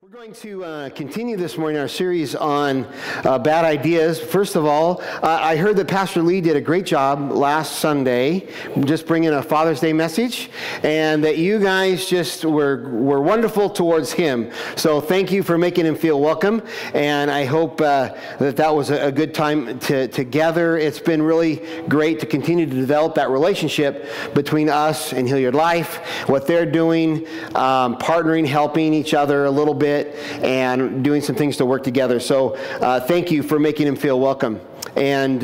We're going to continue this morning our series on bad ideas. First of all, I heard that Pastor Lee did a great job last Sunday just bringing a Father's Day message, and that you guys just were wonderful towards him. So thank you for making him feel welcome, and I hope that was a good time together. It's been really great to continue to develop that relationship between us and Hilliard Life, what they're doing, partnering, helping each other a little bit, and doing some things to work together. So thank you for making him feel welcome. And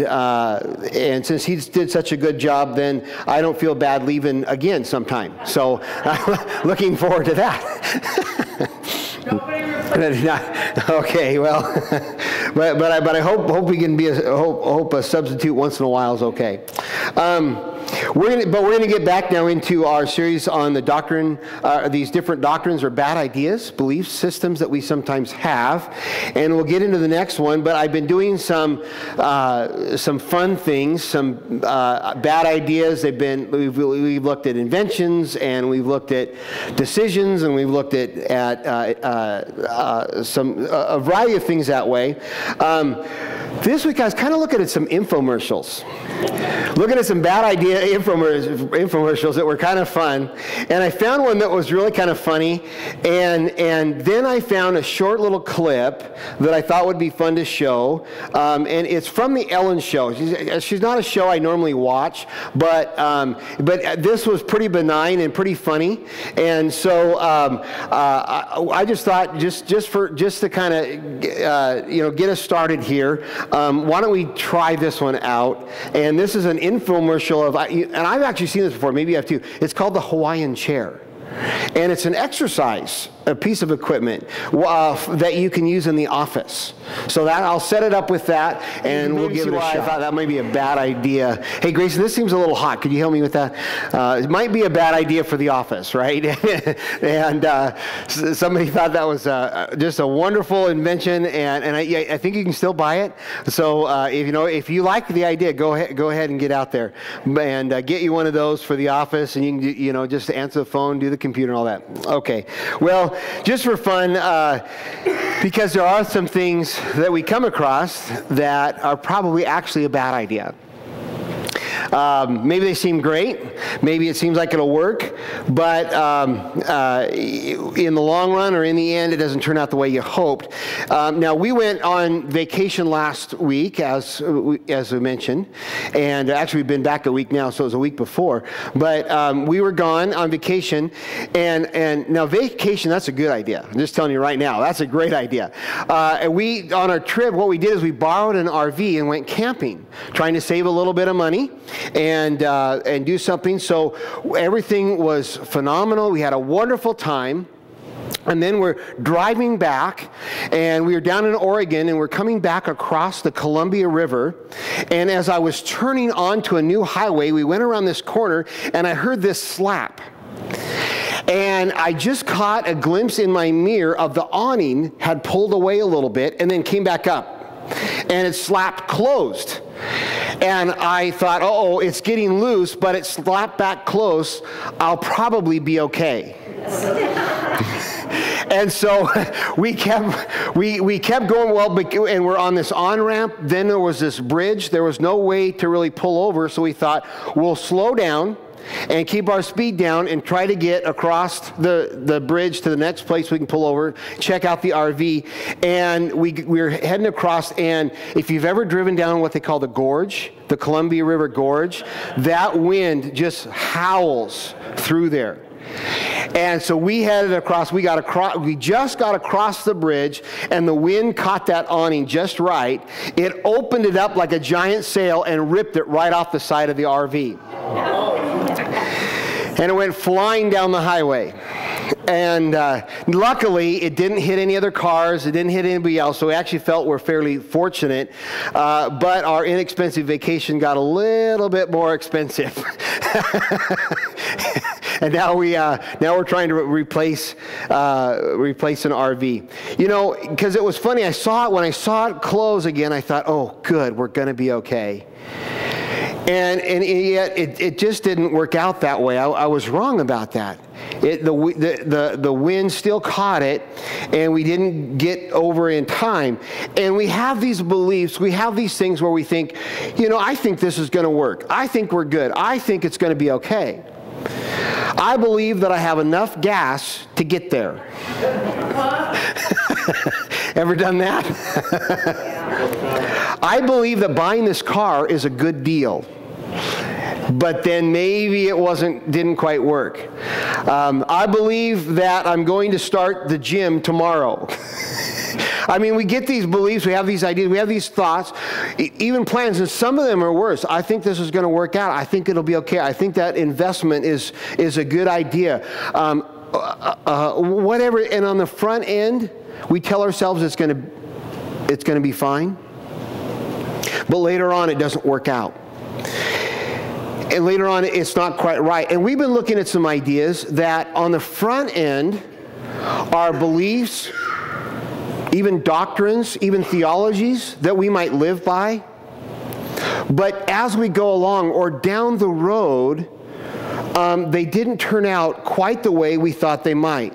since he did such a good job, then I don't feel bad leaving again sometime. So looking forward to that. Okay, well, but I hope we can be a substitute once in a while is okay. We're going to get back now into our series on the doctrine, these different doctrines or bad ideas, belief systems that we sometimes have, and we'll get into the next one. But I've been doing some fun things, some bad ideas. We've looked at inventions, and we've looked at decisions, and we've looked at a variety of things that way. This week I was kind of looking at some infomercials. Looking at some bad idea infomercials that were kind of fun, and I found one that was really kind of funny, and then I found a short little clip that I thought would be fun to show, and it's from the Ellen Show. She's not a show I normally watch, but this was pretty benign and pretty funny, and so I just thought just to kind of get us started here, why don't we try this one out? And this is an infomercial and I've actually seen this before, maybe you have too. It's called the Hawaiian chair. And it's an exercise, a piece of equipment that you can use in the office. So that I'll set it up with that, and we'll give it a shot. I thought that might be a bad idea. Hey, Grayson, this seems a little hot. Could you help me with that? It might be a bad idea for the office, right? And somebody thought that was just a wonderful invention, and I think you can still buy it. So if you like the idea, go ahead and get out there and get you one of those for the office, and you can just answer the phone, do the computer, and all that. Okay. Well, just for fun, because there are some things that we come across that are probably actually a bad idea. Maybe they seem great. Maybe it seems like it'll work, but in the long run or in the end, it doesn't turn out the way you hoped. Now, we went on vacation last week, as we mentioned, and actually we've been back a week now, so it was a week before. But we were gone on vacation, and now vacation, that's a good idea. I'm just telling you right now, that's a great idea. And on our trip, what we did is we borrowed an RV and went camping, trying to save a little bit of money and do something. So everything was phenomenal. We had a wonderful time. And then we're driving back, and we were down in Oregon, and we're coming back across the Columbia River. And as I was turning onto a new highway, we went around this corner, and I heard this slap. And I just caught a glimpse in my mirror of the awning had pulled away a little bit and then came back up. And it slapped closed. And I thought, uh-oh, it's getting loose, but it slapped back close. I'll probably be okay. And so we kept going well, and we're on this on-ramp. Then there was this bridge. There was no way to really pull over, so we thought, we'll slow down and keep our speed down and try to get across the bridge to the next place we can pull over, check out the RV. And we're heading across, and if you've ever driven down what they call the gorge, the Columbia River Gorge, that wind just howls through there. And so we headed across, we just got across the bridge, and the wind caught that awning just right. It opened it up like a giant sail and ripped it right off the side of the RV. And it went flying down the highway. And luckily, it didn't hit any other cars. It didn't hit anybody else. So we actually felt we're fairly fortunate. But our inexpensive vacation got a little bit more expensive. And now we're trying to replace an RV. Because it was funny. When I saw it close again, I thought, oh, good, we're going to be okay. And yet it just didn't work out that way. I was wrong about that. The wind still caught it, and we didn't get over in time. And we have these beliefs, we have these things where we think, I think this is going to work. I think we're good. I think it's going to be okay. I believe that I have enough gas to get there. Ever done that? I believe that buying this car is a good deal. But then maybe it didn't quite work. I believe that I'm going to start the gym tomorrow. I mean, we get these beliefs, we have these ideas, we have these thoughts, even plans, and some of them are worse. I think this is going to work out. I think it'll be okay. I think that investment is a good idea. Whatever, and on the front end, we tell ourselves it's going to be fine. But later on, it doesn't work out. And later on, it's not quite right. And we've been looking at some ideas that on the front end are beliefs, even doctrines, even theologies that we might live by. But as we go along or down the road, they didn't turn out quite the way we thought they might.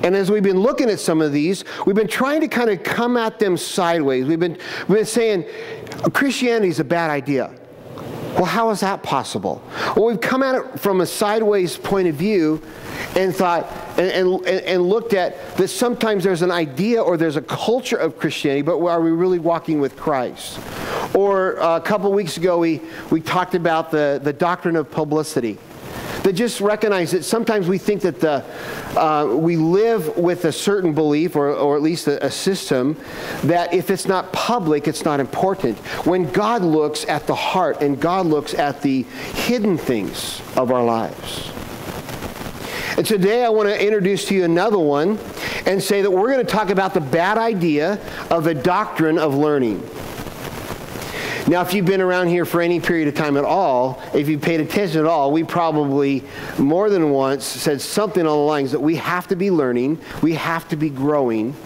And as we've been looking at some of these, we've been trying to kind of come at them sideways. We've been saying Christianity is a bad idea. Well, how is that possible? Well, we've come at it from a sideways point of view and thought and looked at that sometimes there's an idea or there's a culture of Christianity, but are we really walking with Christ? Or a couple weeks ago, we talked about the doctrine of publicity. That just recognize that sometimes we think that we live with a certain belief or at least a system that if it's not public, it's not important. When God looks at the heart and God looks at the hidden things of our lives. And today I want to introduce to you another one and say that we're going to talk about the bad idea of the doctrine of learning. Now, if you've been around here for any period of time at all, if you've paid attention at all, we probably more than once said something on the lines that we have to be learning, we have to be growing,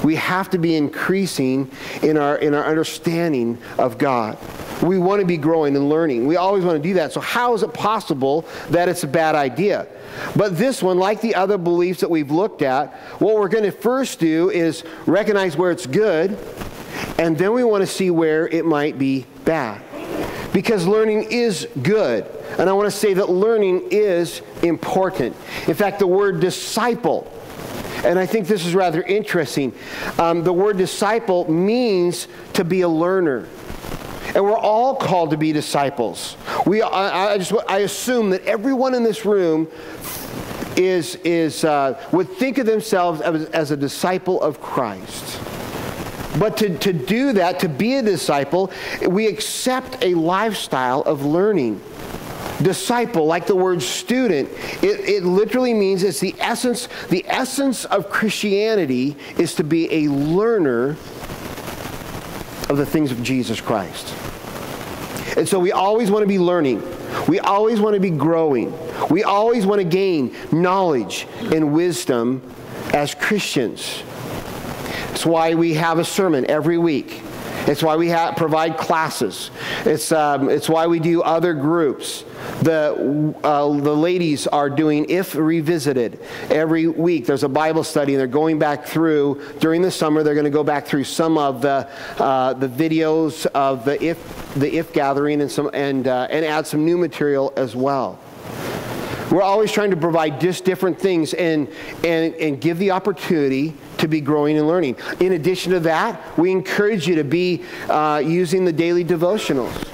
we have to be increasing in our understanding of God. We want to be growing and learning. We always want to do that. So how is it possible that it's a bad idea? But this one, like the other beliefs that we've looked at, what we're going to first do is recognize where it's good, and then we want to see where it might be bad. Because learning is good. And I want to say that learning is important. In fact, the word disciple, and I think this is rather interesting, the word disciple means to be a learner. And we're all called to be disciples. I assume that everyone in this room would think of themselves as a disciple of Christ. But to do that, to be a disciple, we accept a lifestyle of learning. Disciple, like the word student, it literally means it's the essence of Christianity is to be a learner of the things of Jesus Christ. And so we always want to be learning. We always want to be growing. We always want to gain knowledge and wisdom as Christians. It's why we have a sermon every week. It's why we provide classes. It's why we do other groups. The ladies are doing If Revisited every week. There's a Bible study, and they're going back through, during the summer, they're going to go back through some of the videos of the If gathering and add some new material as well. We're always trying to provide just different things and give the opportunity to be growing and learning. In addition to that, we encourage you to be using the daily devotionals.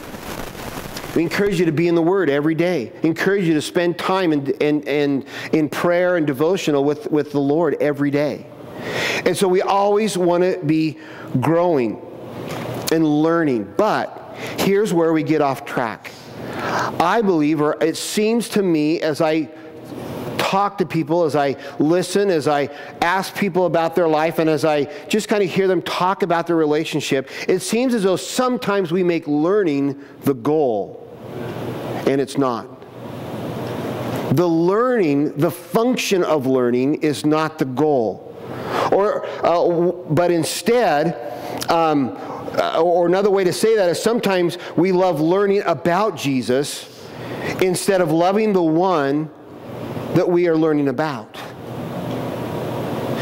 We encourage you to be in the Word every day. Encourage you to spend time in prayer and devotional with the Lord every day. And so we always want to be growing and learning. But here's where we get off track. I believe, or it seems to me as I talk to people, as I listen, as I ask people about their life, and as I just kind of hear them talk about their relationship, it seems as though sometimes we make learning the goal, and it's not. The function of learning is not the goal. But instead, or another way to say that is sometimes we love learning about Jesus instead of loving the one that we are learning about.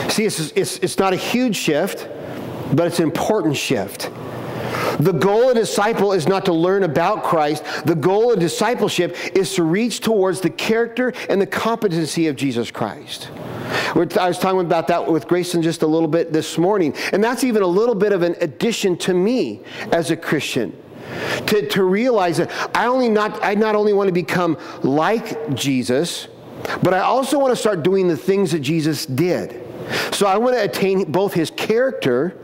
See, it's not a huge shift, but it's an important shift. The goal of disciple is not to learn about Christ. The goal of discipleship is to reach towards the character and the competency of Jesus Christ. I was talking about that with Grayson just a little bit this morning, and that's even a little bit of an addition to me as a Christian. To realize that I not only want to become like Jesus, but I also want to start doing the things that Jesus did. So I want to attain both his character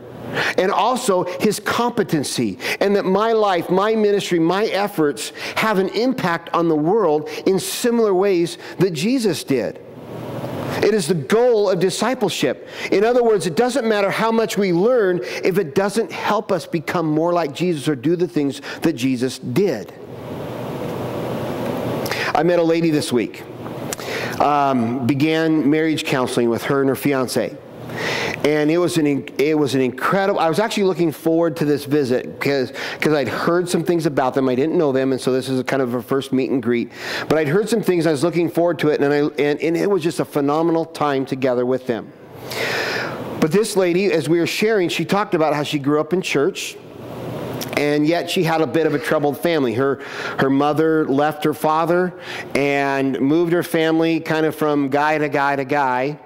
and also his competency, and that my life, my ministry, my efforts have an impact on the world in similar ways that Jesus did. It is the goal of discipleship. In other words, it doesn't matter how much we learn if it doesn't help us become more like Jesus or do the things that Jesus did. I met a lady this week. Began marriage counseling with her and her fiance. And it was an incredible, I was actually looking forward to this visit because I'd heard some things about them. I didn't know them, and so this is kind of a first meet and greet. But I'd heard some things, I was looking forward to it, and it was just a phenomenal time together with them. But this lady, as we were sharing, she talked about how she grew up in church, and yet she had a bit of a troubled family. Her mother left her father and moved her family kind of from guy to guy to guy.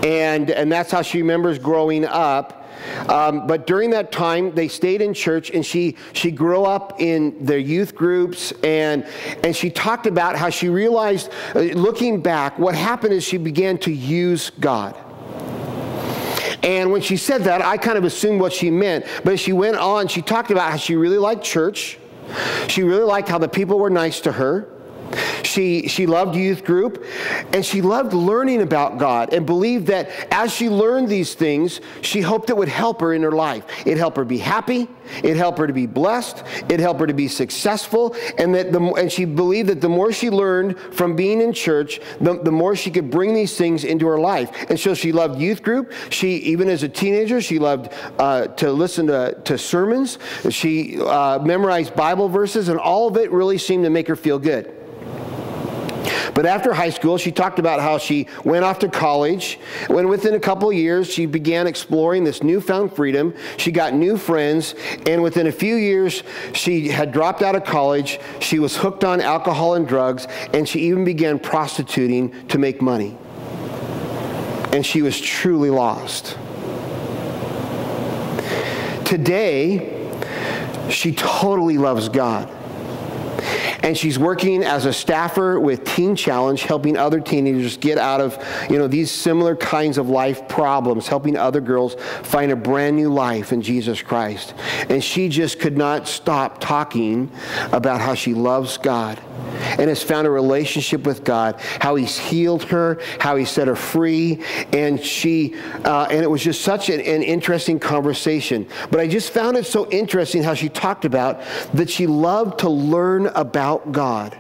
And that's how she remembers growing up. But during that time, they stayed in church, and she grew up in their youth groups, and she talked about how she realized, looking back, what happened is she began to use God. And when she said that, I kind of assumed what she meant. But as she went on, she talked about how she really liked church. She really liked how the people were nice to her. She loved youth group, and she loved learning about God, and believed that as she learned these things, she hoped it would help her in her life. It'd help her be happy. It'd help her to be blessed. It'd help her to be successful. And she believed that the more she learned from being in church, the more she could bring these things into her life. And so she loved youth group. Even as a teenager, she loved to listen to sermons. She memorized Bible verses, and all of it really seemed to make her feel good. But after high school, she talked about how she went off to college. When within a couple of years, she began exploring this newfound freedom. She got new friends, and within a few years, she had dropped out of college. She was hooked on alcohol and drugs, and she even began prostituting to make money. And she was truly lost. Today, she totally loves God. And she's working as a staffer with Teen Challenge, helping other teenagers get out of, these similar kinds of life problems, helping other girls find a brand new life in Jesus Christ. And she just could not stop talking about how she loves God and has found a relationship with God, how he's healed her, how he set her free, and it was just such an interesting conversation. But I just found it so interesting how she talked about that she loved to learn about God.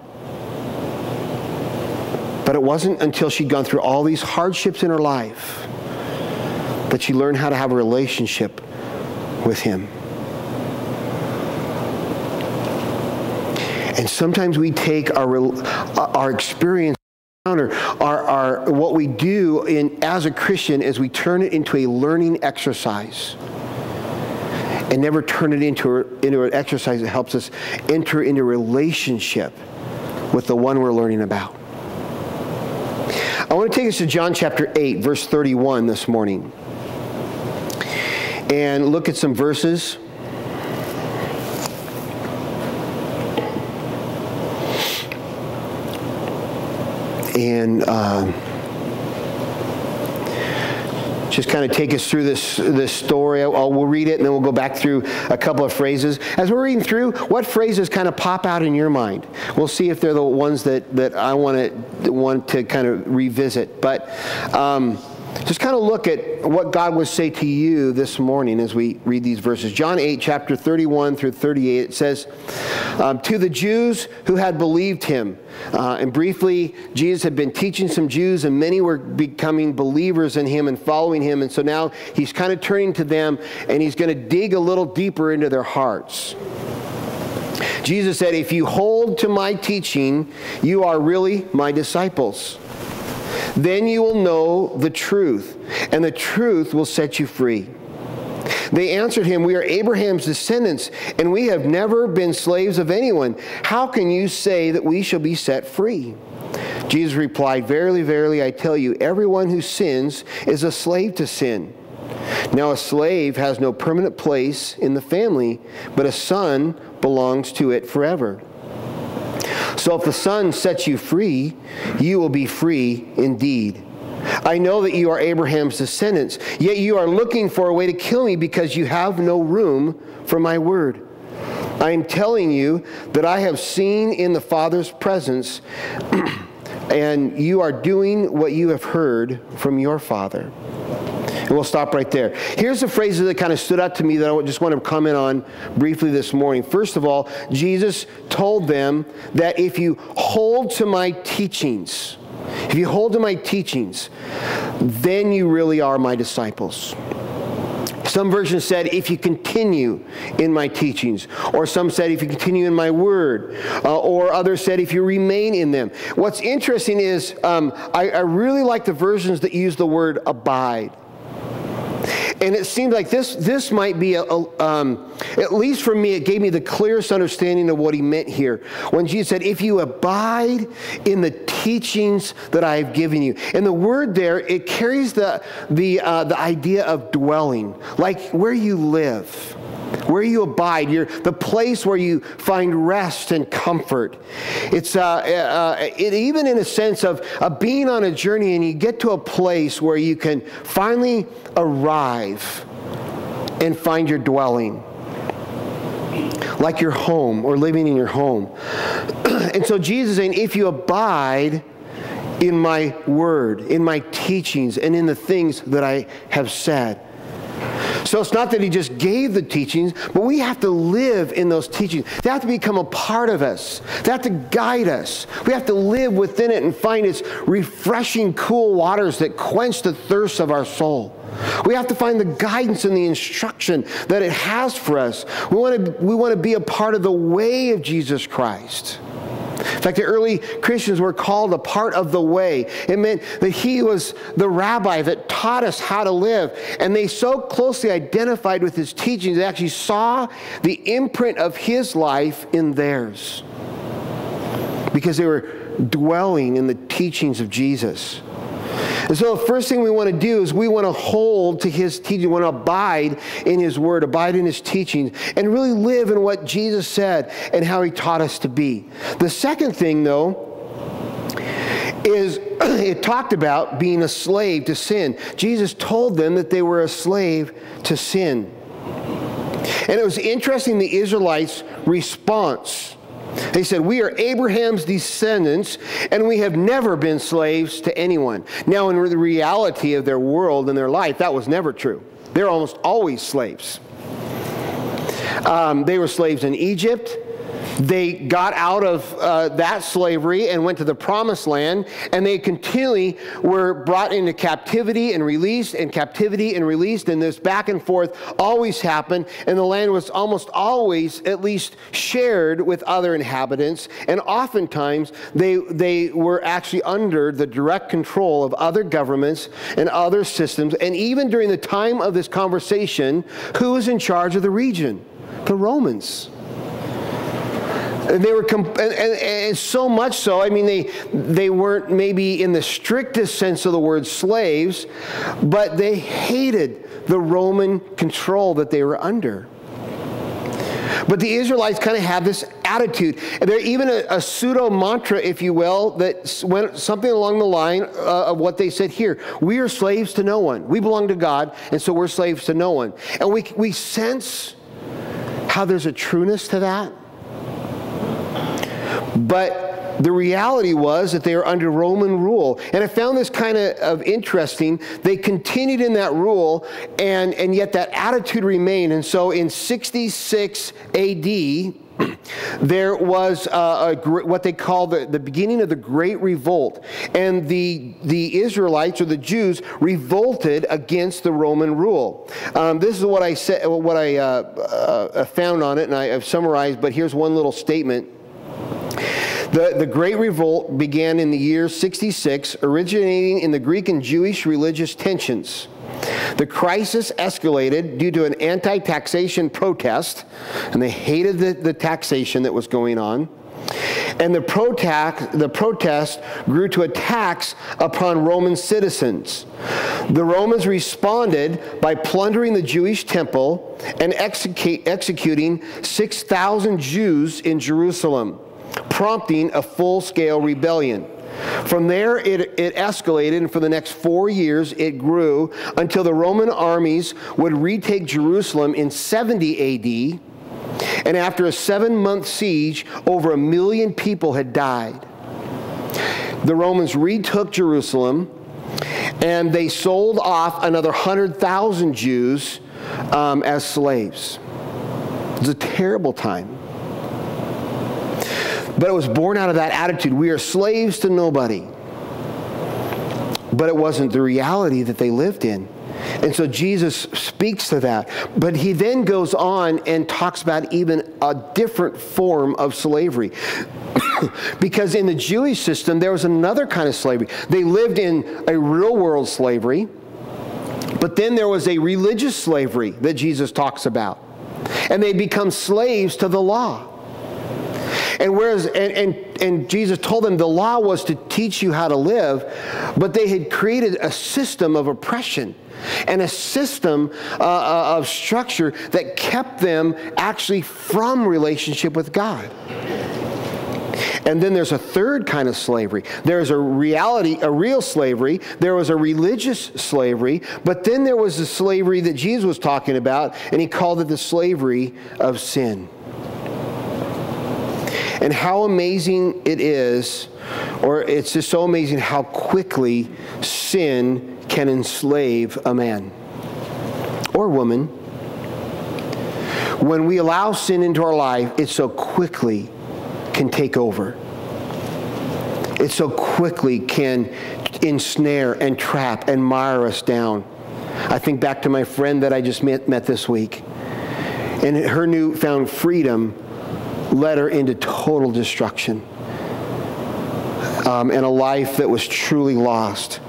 But it wasn't until she'd gone through all these hardships in her life that she learned how to have a relationship with him. And sometimes we take our experience or what we do as a Christian is we turn it into a learning exercise and never turn it into an exercise that helps us enter into a relationship with the one we're learning about. I want to take us to John chapter 8, verse 31 this morning, and look at some verses. And just kind of take us through this story. We'll read it, and then we'll go back through a couple of phrases. As we're reading through, what phrases kind of pop out in your mind? We'll see if they're the ones that I want to kind of revisit. But just kind of look at what God would say to you this morning as we read these verses. John 8, chapter 31 through 38, it says, to the Jews who had believed him. And briefly, Jesus had been teaching some Jews, and many were becoming believers in him and following him. And so now he's kind of turning to them, and he's going to dig a little deeper into their hearts. Jesus said, if you hold to my teaching, you are really my disciples. Then you will know the truth, and the truth will set you free." They answered him, "We are Abraham's descendants, and we have never been slaves of anyone. How can you say that we shall be set free?" Jesus replied, "Verily, verily, I tell you, everyone who sins is a slave to sin. Now a slave has no permanent place in the family, but a son belongs to it forever. So if the Son sets you free, you will be free indeed. I know that you are Abraham's descendants, yet you are looking for a way to kill me because you have no room for my word. I am telling you that I have seen in the Father's presence, and you are doing what you have heard from your father." And we'll stop right there. Here's the phrases that kind of stood out to me that I just want to comment on briefly this morning. First of all, Jesus told them that if you hold to my teachings, then you really are my disciples. Some versions said, if you continue in my teachings. Or some said, if you continue in my word. Or others said, if you remain in them. What's interesting is, I really like the versions that use the word abide. And it seemed like this might be, at least for me, it gave me the clearest understanding of what he meant here. When Jesus said, if you abide in the teachings that I have given you. And the word there, it carries the idea of dwelling, like where you live, where you abide, the place where you find rest and comfort. It's even in a sense of being on a journey, and you get to a place where you can finally arrive and find your dwelling, like your home or living in your home. And so Jesus is saying, if you abide in my word, in my teachings, and in the things that I have said. So it's not that he just gave the teachings, but we have to live in those teachings. They have to become a part of us. They have to guide us. We have to live within it and find its refreshing, cool waters that quench the thirst of our soul. We have to find the guidance and the instruction that it has for us. We want to be a part of the way of Jesus Christ. In fact, the early Christians were called a part of the way. It meant that he was the rabbi that taught us how to live. And they so closely identified with his teachings, they actually saw the imprint of his life in theirs, because they were dwelling in the teachings of Jesus. And so the first thing we want to do is we want to hold to his teaching. We want to abide in his word, abide in his teachings, and really live in what Jesus said and how he taught us to be. The second thing, though, is it talked about being a slave to sin. Jesus told them that they were a slave to sin. And it was interesting, the Israelites' response. They said, we are Abraham's descendants, and we have never been slaves to anyone. Now, in the reality of their world and their life, that was never true. They were almost always slaves. They were slaves in Egypt. They got out of that slavery and went to the promised land, and they continually were brought into captivity and released, and captivity and released, and this back and forth always happened, and the land was almost always at least shared with other inhabitants, and oftentimes they were actually under the direct control of other governments and other systems. And even during the time of this conversation, who was in charge of the region? The Romans. And they were, and so much so, I mean, they weren't maybe in the strictest sense of the word slaves, but they hated the Roman control that they were under. But the Israelites kind of have this attitude. They're even a pseudo mantra, if you will, that went something along the line of what they said here. We are slaves to no one. We belong to God, and so we're slaves to no one. And we sense how there's a trueness to that. But the reality was that they were under Roman rule. And I found this kind of interesting. They continued in that rule, and yet that attitude remained. And so in 66 AD, there was what they call the beginning of the Great Revolt. And the Israelites, or the Jews, revolted against the Roman rule. This is what I said, what I found on it, and I've summarized, but here's one little statement. The Great Revolt began in the year 66, originating in the Greek and Jewish religious tensions. The crisis escalated due to an anti-taxation protest, and they hated the taxation that was going on. And the protest grew to attacks upon Roman citizens. The Romans responded by plundering the Jewish temple and executing 6,000 Jews in Jerusalem, prompting a full-scale rebellion. From there, it escalated, and for the next 4 years, it grew until the Roman armies would retake Jerusalem in 70 A.D., and after a 7-month siege, over 1 million people had died. The Romans retook Jerusalem, and they sold off another 100,000 Jews as slaves. It was a terrible time. But it was born out of that attitude. We are slaves to nobody. But it wasn't the reality that they lived in. And so Jesus speaks to that. But he then goes on and talks about even a different form of slavery. Because in the Jewish system, there was another kind of slavery. They lived in a real world slavery. But then there was a religious slavery that Jesus talks about. And they become slaves to the law. And whereas, and Jesus told them the law was to teach you how to live, but they had created a system of oppression and a system of structure that kept them actually from relationship with God. And then there's a third kind of slavery. There's a real slavery. There was a religious slavery, but then there was the slavery that Jesus was talking about, and he called it the slavery of sin. And how amazing it is, or it's just so amazing how quickly sin can enslave a man or woman. When we allow sin into our life, it so quickly can take over. It so quickly can ensnare and trap and mire us down. I think back to my friend that I just met this week. And her newfound freedom led her into total destruction and a life that was truly lost.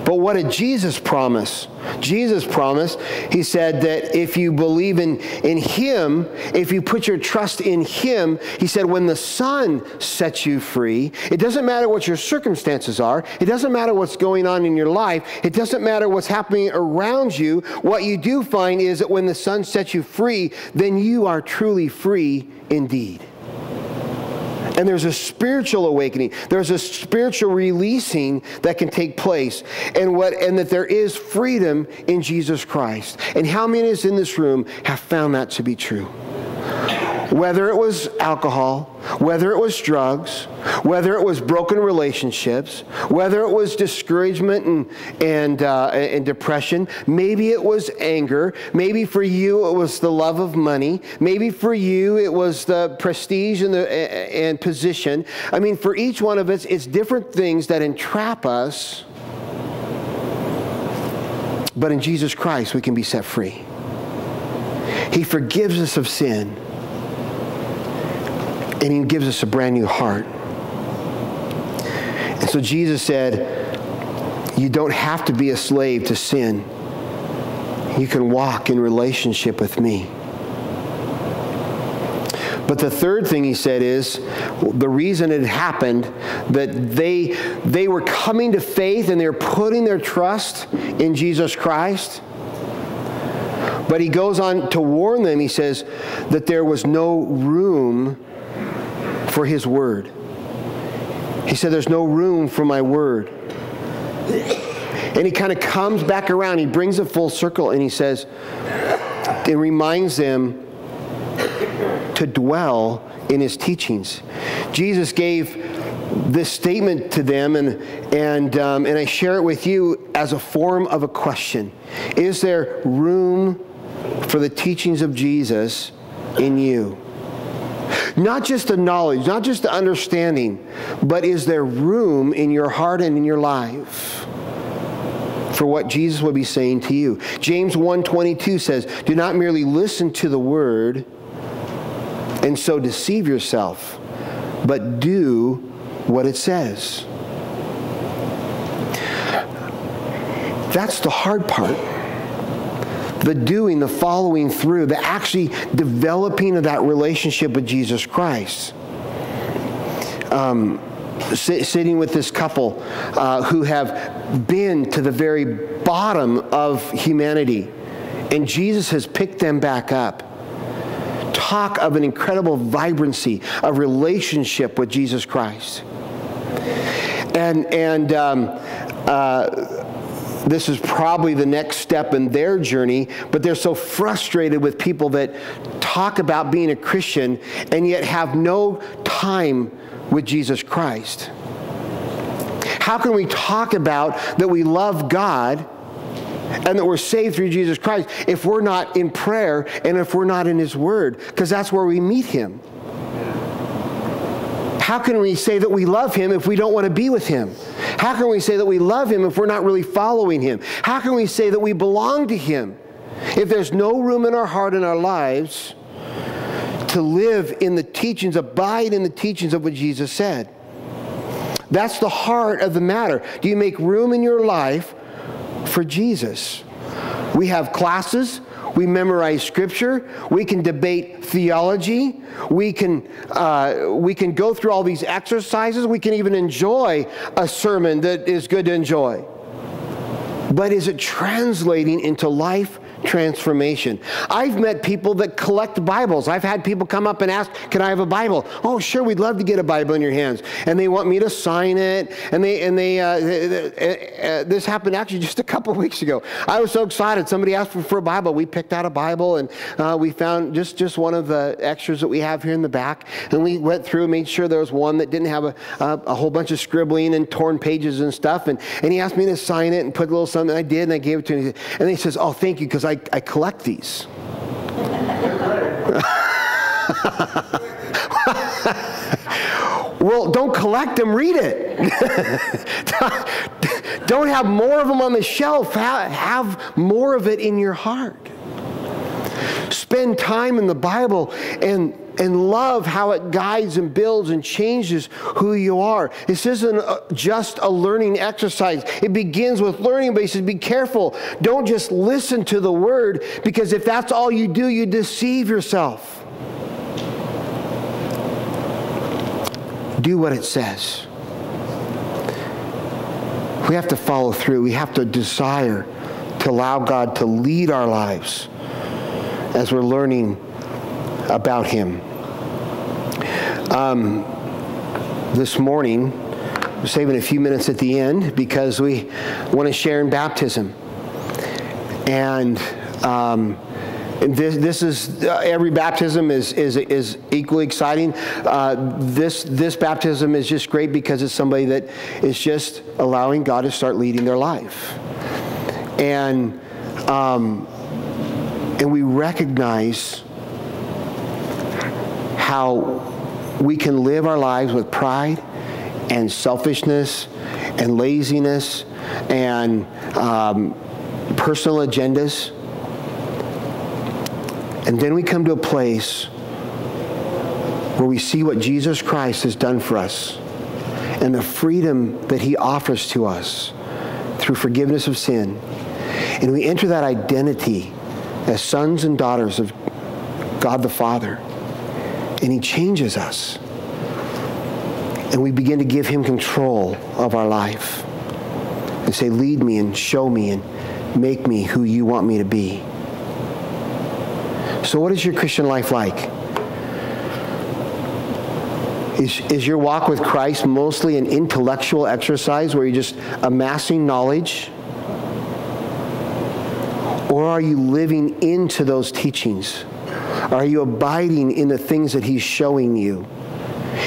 But what did Jesus promise? Jesus promised, he said that if you believe in him, if you put your trust in him, he said when the Son sets you free, it doesn't matter what your circumstances are, it doesn't matter what's going on in your life, it doesn't matter what's happening around you, what you do find is that when the Son sets you free, then you are truly free indeed. And there's a spiritual awakening. There's a spiritual releasing that can take place. And that there is freedom in Jesus Christ. And how many of us in this room have found that to be true? Whether it was alcohol, whether it was drugs, whether it was broken relationships, whether it was discouragement and depression, maybe it was anger, maybe for you it was the love of money, maybe for you it was the prestige and position. I mean, for each one of us, it's different things that entrap us. But in Jesus Christ, we can be set free. He forgives us of sin. And he gives us a brand new heart. And so Jesus said, you don't have to be a slave to sin. You can walk in relationship with me. But the third thing he said is, the reason it happened, that they were coming to faith and they were putting their trust in Jesus Christ. But he goes on to warn them, he says, that there was no room for his word. He said, there's no room for my word. And he kind of comes back around. He brings it full circle and he says, it reminds them to dwell in his teachings. Jesus gave this statement to them, and I share it with you as a form of a question. Is there room for the teachings of Jesus in you? Not just the knowledge, not just the understanding, but is there room in your heart and in your life for what Jesus would be saying to you? James 1:22 says, do not merely listen to the word and so deceive yourself. but do what it says. That's the hard part. The doing, the following through, the actually developing of that relationship with Jesus Christ. Sitting with this couple who have been to the very bottom of humanity, and Jesus has picked them back up. Talk of an incredible vibrancy of relationship with Jesus Christ. And this is probably the next step in their journey, but they're so frustrated with people that talk about being a Christian and yet have no time with Jesus Christ. How can we talk about that we love God and that we're saved through Jesus Christ if we're not in prayer and if we're not in His Word? Because that's where we meet Him. How can we say that we love Him if we don't want to be with Him? How can we say that we love Him if we're not really following Him? How can we say that we belong to Him if there's no room in our heart and our lives to live in the teachings, abide in the teachings of what Jesus said? That's the heart of the matter. Do you make room in your life for Jesus? We have classes. We memorize Scripture. We can debate theology. We can go through all these exercises. We can even enjoy a sermon that is good to enjoy. But is it translating into life transformation? I've met people that collect Bibles. I've had people come up and ask, can I have a Bible? Oh, sure, we'd love to get a Bible in your hands. And they want me to sign it. And this happened actually just a couple of weeks ago. I was so excited. Somebody asked for a Bible. We picked out a Bible, and we found just one of the extras that we have here in the back. And we went through and made sure there was one that didn't have a whole bunch of scribbling and torn pages and stuff. And he asked me to sign it and put a little something. I did, and I gave it to him. And he says, oh, thank you, because I collect these. Well, don't collect them, read it. Don't have more of them on the shelf. Have more of it in your heart. Spend time in the Bible and love how it guides and builds and changes who you are. This isn't just a learning exercise. It begins with learning, but he says, be careful. Don't just listen to the Word, because if that's all you do, you deceive yourself. Do what it says. We have to follow through. We have to desire to allow God to lead our lives as we're learning about Him. This morning, we're saving a few minutes at the end because we want to share in baptism. And this is every baptism is equally exciting. This baptism is just great because it's somebody that is just allowing God to start leading their life, and we recognize how we can live our lives with pride and selfishness and laziness and personal agendas. And then we come to a place where we see what Jesus Christ has done for us and the freedom that He offers to us through forgiveness of sin. And we enter that identity as sons and daughters of God the Father. And He changes us. And we begin to give Him control of our life and say, lead me and show me and make me who you want me to be. So what is your Christian life like? Is your walk with Christ mostly an intellectual exercise where you're just amassing knowledge? Or are you living into those teachings? Are you abiding in the things that He's showing you?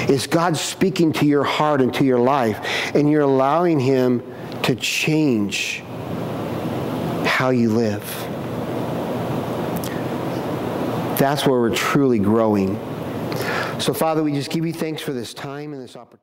Is God speaking to your heart and to your life, and you're allowing Him to change how you live? That's where we're truly growing. So, Father, we just give you thanks for this time and this opportunity.